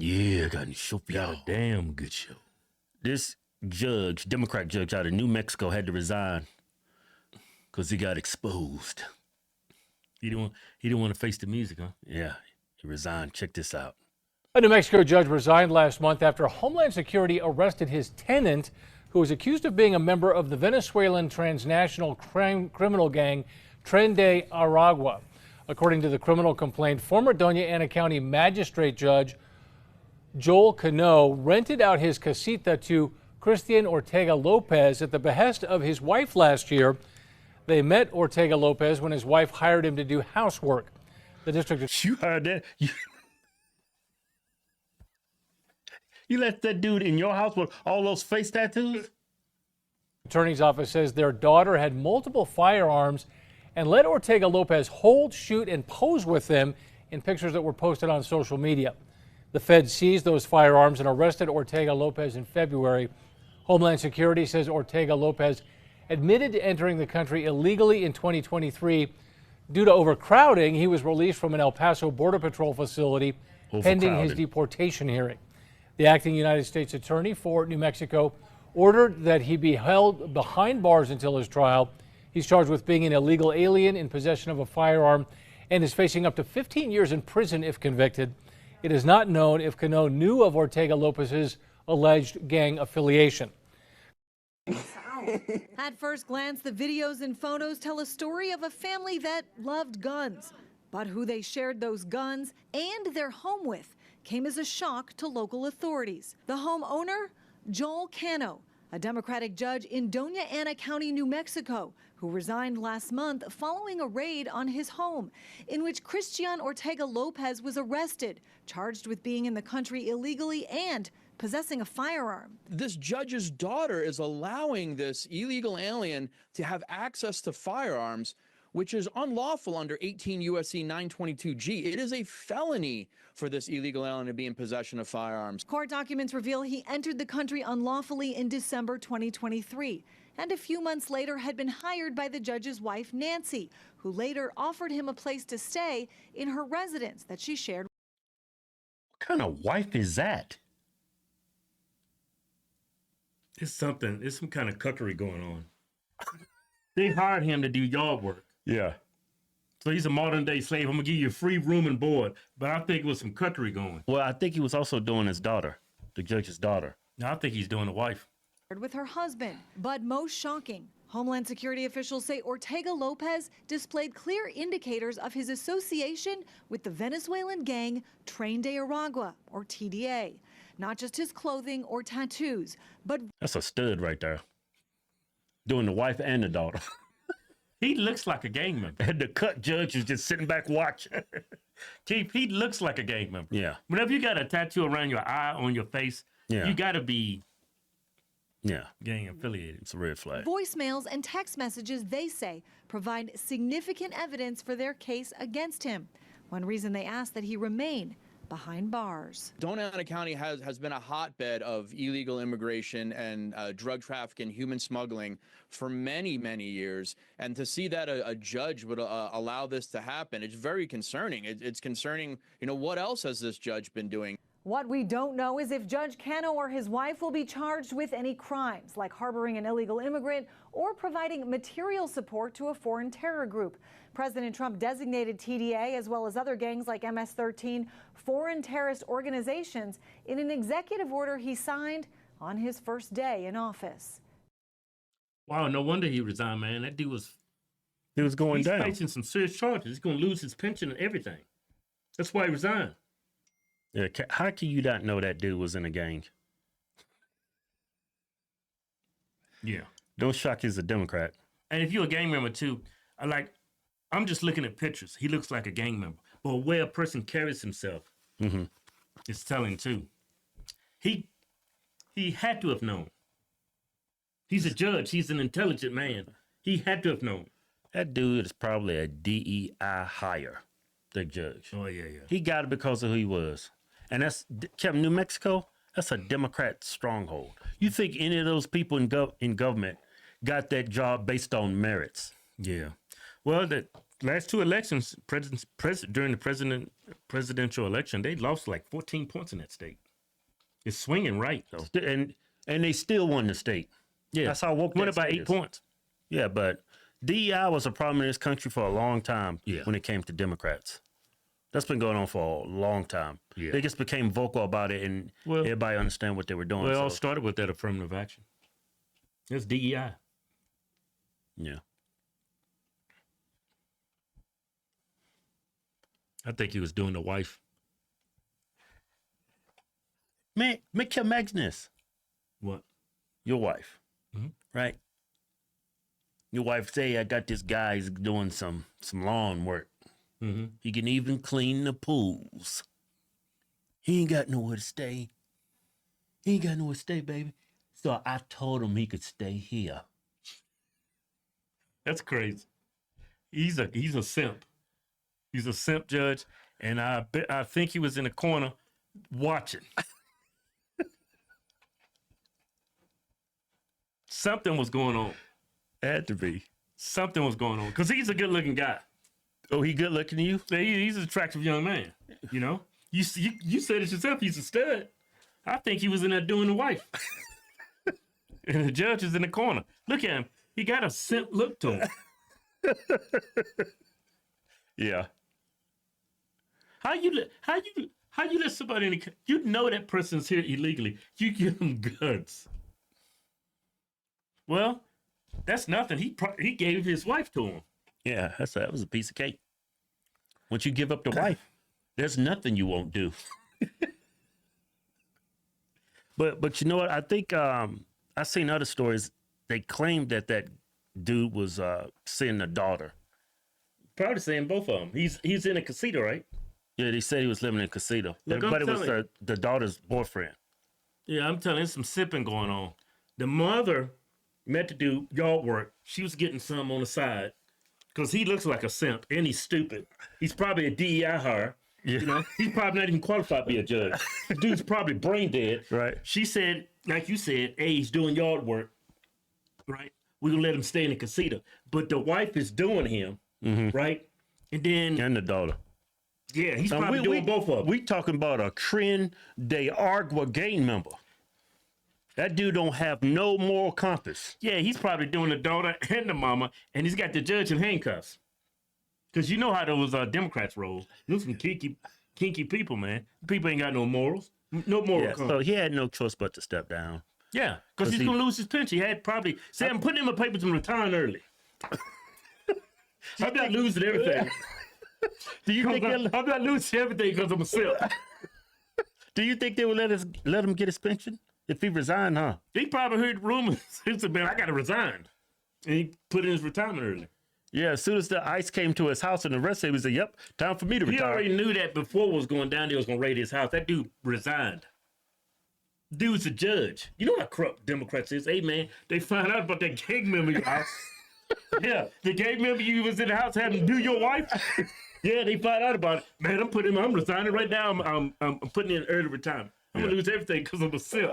Yeah, got a show for Got y'all. a damn good show. This judge, Democrat judge out of New Mexico, had to resign because he got exposed. He didn't want to face the music, huh? Yeah, he resigned. Check this out. A New Mexico judge resigned last month after Homeland Security arrested his tenant, who was accused of being a member of the Venezuelan transnational criminal gang Tren de Aragua. According to the criminal complaint, former Doña Ana County Magistrate Judge Joel Cano rented out his casita to Christian Ortega Lopez at the behest of his wife last year. They met Ortega Lopez when his wife hired him to do housework. The district You heard that? You let that dude in your house with all those face tattoos? attorney's office says their daughter had multiple firearms and let Ortega Lopez hold, shoot, and pose with them in pictures that were posted on social media. The Fed seized those firearms and arrested Ortega Lopez in February. Homeland Security says Ortega Lopez admitted to entering the country illegally in 2023. Due to overcrowding, he was released from an El Paso Border Patrol facility pending his deportation hearing. The acting United States Attorney for New Mexico ordered that he be held behind bars until his trial. He's charged with being an illegal alien in possession of a firearm and is facing up to 15 years in prison if convicted. It is not known if Cano knew of Ortega Lopez's alleged gang affiliation. At first glance, the videos and photos tell a story of a family that loved guns. But who they shared those guns and their home with came as a shock to local authorities. The homeowner, Joel Cano, a Democratic judge in Doña Ana County, New Mexico, who resigned last month following a raid on his home, in which Christian Ortega Lopez was arrested, charged with being in the country illegally and possessing a firearm. This judge's daughter is allowing this illegal alien to have access to firearms, which is unlawful under 18 U.S.C. 922G. It is a felony for this illegal alien to be in possession of firearms. Court documents reveal he entered the country unlawfully in December 2023, and a few months later had been hired by the judge's wife, Nancy, who later offered him a place to stay in her residence that she shared. What kind of wife is that? It's some kind of cuckery going on. They hired him to do yard work. Yeah. So he's a modern day slave. I'm gonna give you a free room and board. But I think it was some cuckery going. Well, I think he was also doing his daughter, the judge's daughter. Now I think he's doing the wife. With her husband. But most shocking, Homeland Security officials say Ortega Lopez displayed clear indicators of his association with the Venezuelan gang Tren de Aragua, or TDA. Not just his clothing or tattoos, but That's a stud right there. Doing the wife and the daughter. He looks like a gang member. And the cut judge is just sitting back watching. Chief, he looks like a gang member. Yeah. Whenever you got a tattoo around your eye, on your face, Yeah. you got to be Yeah. gang affiliated. It's a red flag. voicemails and text messages, they say, provide significant evidence for their case against him. One reason they ask that he remain behind bars. Doña Ana County has been a hotbed of illegal immigration and drug trafficking, human smuggling for many, many years. And to see that a judge would allow this to happen, it's very concerning. It's concerning, what else has this judge been doing? What we don't know is if Judge Cano or his wife will be charged with any crimes, like harboring an illegal immigrant or providing material support to a foreign terror group. President Trump designated TDA, as well as other gangs like MS-13, foreign terrorist organizations in an executive order he signed on his first day in office. Wow, no wonder he resigned, man. That dude was going down. He's facing some serious charges. He's going to lose his pension and everything. That's why he resigned. Yeah. How can you not know that dude was in a gang? Yeah. Don't shock he's a Democrat. And if you're a gang member too, I'm just looking at pictures. He looks like a gang member. But the way a person carries himself is telling too. He had to have known. He's a judge. He's an intelligent man. He had to have known. That dude is probably a DEI hire, the judge. Oh, yeah. He got it because of who he was. And that's, Kevin, New Mexico, that's a Democrat stronghold. You think any of those people in government got that job based on merits? Yeah. Well, last two elections, during the presidential election, they lost like 14 points in that state. It's swinging right though. And they still won the state. Yeah, That's how woke won that about state 8 is. points. Yeah, but DEI was a problem in this country for a long time. Yeah. When it came to Democrats, that's been going on for a long time. Yeah. They just became vocal about it, and Well- everybody understand what they were doing. Well, it so, all started with that affirmative action. It's DEI. yeah. I think he was doing the wife. Man, imagine this. What? Your wife, Mhm. right? Your wife say, I got this guy, he's doing some lawn work. Mm-hmm. He can even clean the pools. He ain't got nowhere to stay. He ain't got nowhere to stay, baby. So I told him he could stay here. That's crazy. He's a simp. He's a simp judge, and I think he was in the corner watching. Something was going on. Had to be. Something was going on because he's a good-looking guy. Oh, he good looking to you? He's an attractive young man. You know, you said it yourself. He's a stud. I think he was in there doing the wife, and the judge is in the corner. Look at him. He got a simp look to him. Yeah. How you let somebody in the, you know that person's here illegally. You give them guns. Well, that's nothing. He gave his wife to him. Yeah, that was a piece of cake. Once you give up the wife, there's nothing you won't do. But you know what? I think I seen other stories. They claimed that dude was seeing the daughter. Probably saying both of them. He's in a casino, right? Yeah, they said he was living in a casino. Look, I'm But it was telling the daughter's boyfriend. Yeah, I'm telling you, there's some sipping going on. The mother met to do yard work. She was getting some on the side because he looks like a simp and he's stupid. He's probably a DEI hire. Yeah. You know, he's probably not even qualified to be a judge. The dude's probably brain dead. Right. She said, like you said, hey, he's doing yard work. Right. We're going to let him stay in the casino. But the wife is doing him. Right. And then, And the daughter. yeah, he's And probably doing both of them. We talking about a Tren de Aragua gang member. That dude don't have no moral compass. Yeah, he's probably doing the daughter and the mama, and he's got the judge in handcuffs. Because you know how those Democrats roll. Those some kinky people, man. People ain't got no morals. No moral Yeah, compass. so he had no choice but to step down. Yeah, because he's going to lose his pension. He had probably say, I'm putting in my papers and retiring early. I'm not losing everything. Do you think I'm not losing everything because I'm a simp. Do you think they would let him get his pension if he resigned? Huh? He probably heard rumors. He said, man, I got to resign. And he put in his retirement early. Yeah. As soon as the ICE came to his house and arrested him, he said, "Yep, time for me to He retire." already knew that before what was going down. They was going to raid his house. That dude resigned. Dude's a judge. You know how corrupt Democrats is. Hey, man, they find out about that gang member in your house. Yeah, the gang member you was in the house having to do your wife. Yeah, they find out about it. Man, I'm resigning right now. I'm putting in early retirement. I'm going to lose everything because I'm a simp.